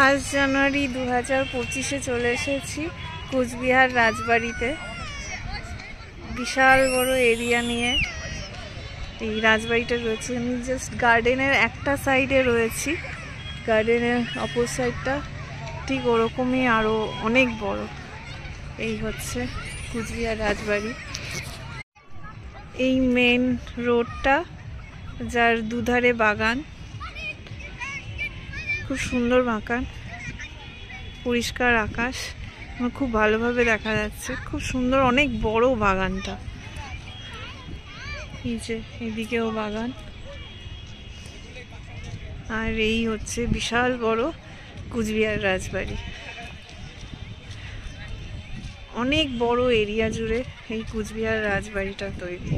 1 জানুয়ারি 2025-এ চলে এসেছি কুচবিহার রাজবাড়িতে। বিশাল বড় এরিয়া নিয়ে এই রাজবাড়িটা রয়েছে। আমি জাস্ট গার্ডেনের একটা সাইডে রয়েছি, গার্ডেনের অপর সাইডটা ঠিক ওরকমই আরও অনেক বড়। এই হচ্ছে কুচবিহার রাজবাড়ি। এই মেন রোডটা, যার দুধারে বাগান, খুব সুন্দর বাগান, পরিষ্কার আকাশ, আমার খুব ভালোভাবে দেখা যাচ্ছে। খুব সুন্দর, অনেক বড় বাগানটা। এই যে এদিকেও বাগান, আর এই হচ্ছে বিশাল বড় কুচবিহার রাজবাড়ি। অনেক বড় এরিয়া জুড়ে এই কুচবিহার রাজবাড়িটা তৈরি।